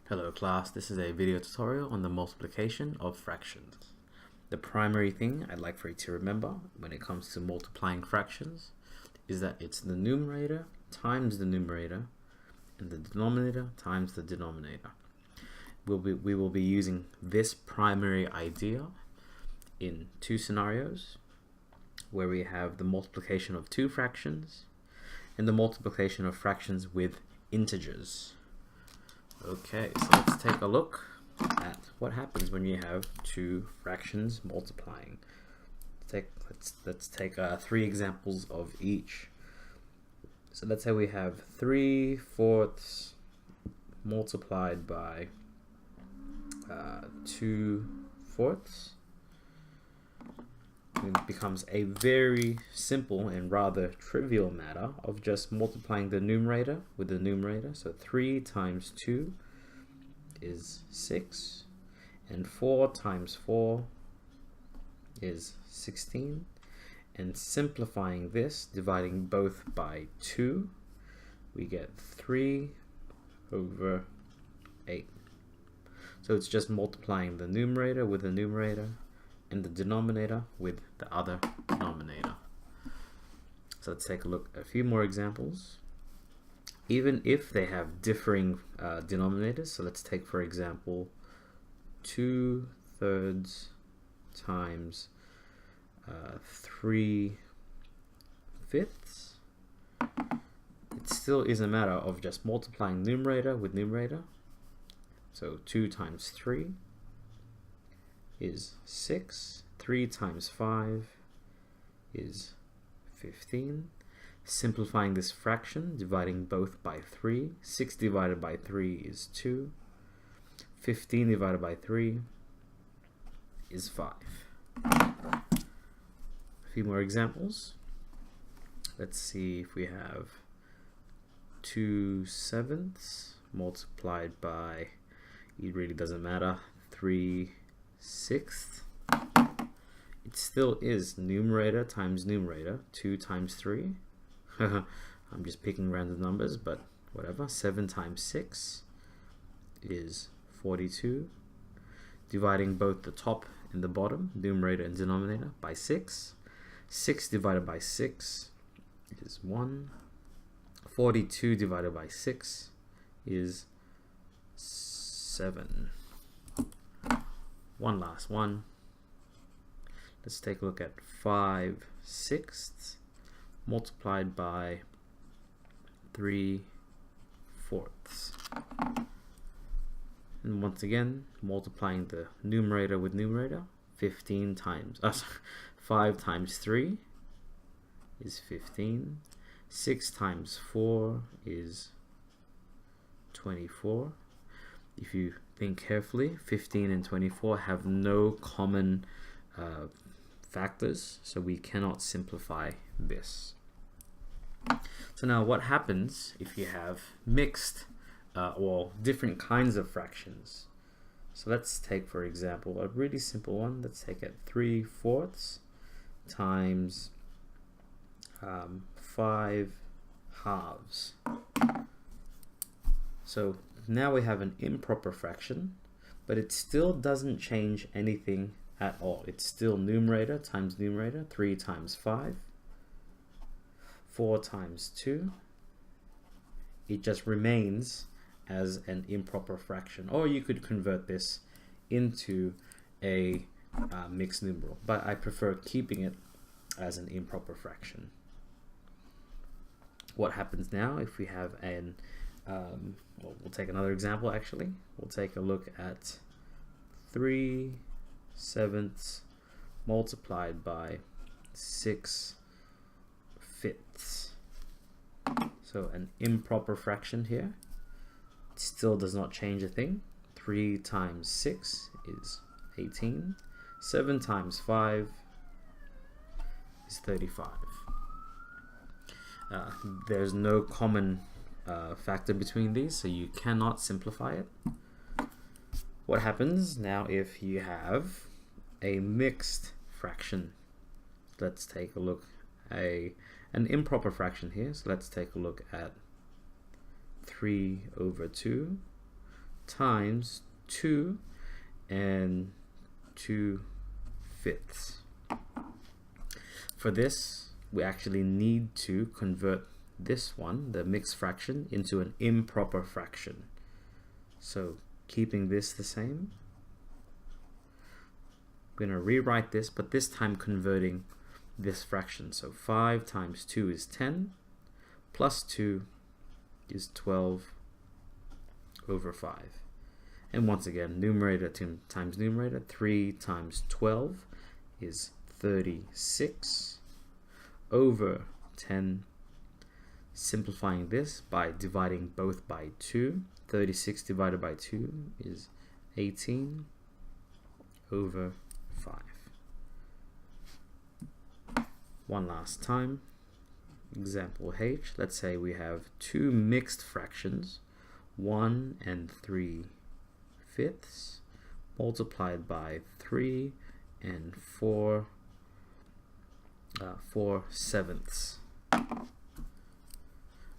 Hello class, this is a video tutorial on the multiplication of fractions. The primary thing I'd like for you to remember when it comes to multiplying fractions is that it's the numerator times the numerator and the denominator times the denominator. We will be using this primary idea in two scenarios where we have the multiplication of two fractions and the multiplication of fractions with integers. Okay, so let's take a look at what happens when you have two fractions multiplying. Let's take 3 examples of each. So let's say we have 3/4 multiplied by 2/4. It becomes a very simple and rather trivial matter of just multiplying the numerator with the numerator. So 3 times 2 is 6, and 4 times 4 is 16. And simplifying this, dividing both by 2, we get 3/8. So it's just multiplying the numerator with the numerator and the denominator with the other denominator. So let's take a look at a few more examples. Even if they have differing denominators, so let's take for example 2/3 times 3/5. It still is a matter of just multiplying numerator with numerator. So 2 times 3 is 6. 3 times 5 is 15. Simplifying this fraction, dividing both by 3. 6 divided by 3 is 2. 15 divided by 3 is 5. A few more examples. Let's see if we have 2/7 multiplied by, it really doesn't matter, 3/6. It still is numerator times numerator, 2 times 3. I'm just picking random numbers, but whatever. 7 times 6 is 42. Dividing both the top and the bottom, numerator and denominator, by 6. 6 divided by 6 is 1. 42 divided by 6 is 7. One last one. Let's take a look at 5/6 multiplied by 3/4. And once again, multiplying the numerator with numerator, 5 times 3 is 15. 6 times 4 is 24. If you think carefully, 15 and 24 have no common factors, so we cannot simplify this. So now what happens if you have mixed or different kinds of fractions? So let's take, for example, a really simple one. Let's take it 3/4 times 5/2. So now we have an improper fraction, but it still doesn't change anything at all. It's still numerator times numerator, 3 times 5, 4 times 2. It just remains as an improper fraction, or you could convert this into a mixed numeral, but I prefer keeping it as an improper fraction. What happens now if we have an well, we'll take another example actually. We'll take a look at 3/7 multiplied by 6/5. So an improper fraction here. It still does not change a thing. 3 times 6 is 18. 7 times 5 is 35. There's no common factor between these, so you cannot simplify it. What happens now if you have a mixed fraction? Let's take a look at an improper fraction here. So let's take a look at 3/2 times 2 and 2/5. For this, we actually need to convert this one, the mixed fraction, into an improper fraction. So keeping this the same, we're going to rewrite this, but this time converting this fraction. So 5 times 2 is 10, plus 2 is 12 over 5. And once again, numerator times numerator, 3 times 12 is 36 over 10. Simplifying this by dividing both by 2, 36 divided by 2 is 18 over 5. One last time, example H. Let's say we have two mixed fractions, 1 and 3/5 multiplied by 3 and 4/7.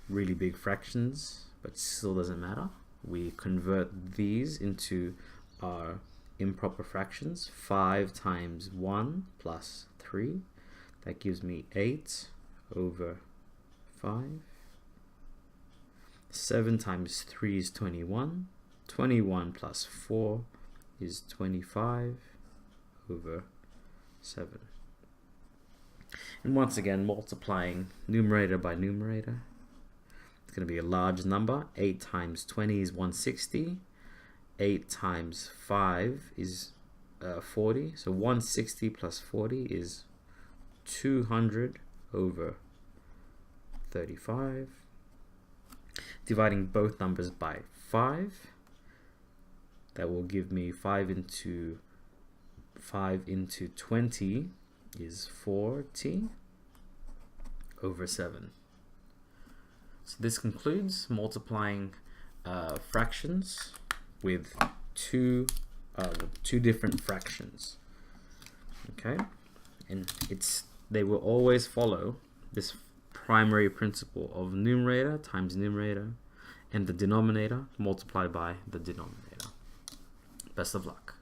Really big fractions, but still doesn't matter. We convert these into our improper fractions. 5 times 1 plus 3, that gives me 8 over 5. 7 times 3 is 21. 21 plus 4 is 25 over 7. And once again, multiplying numerator by numerator, it's going to be a large number. 8 times 20 is 160. 8 times 5 is 40. So 160 plus 40 is 200 over 35. Dividing both numbers by 5, that will give me 5 into 20 is 40 over 7. So this concludes multiplying fractions with two different fractions. Okay, and they will always follow this primary principle of numerator times numerator and the denominator multiplied by the denominator. Best of luck.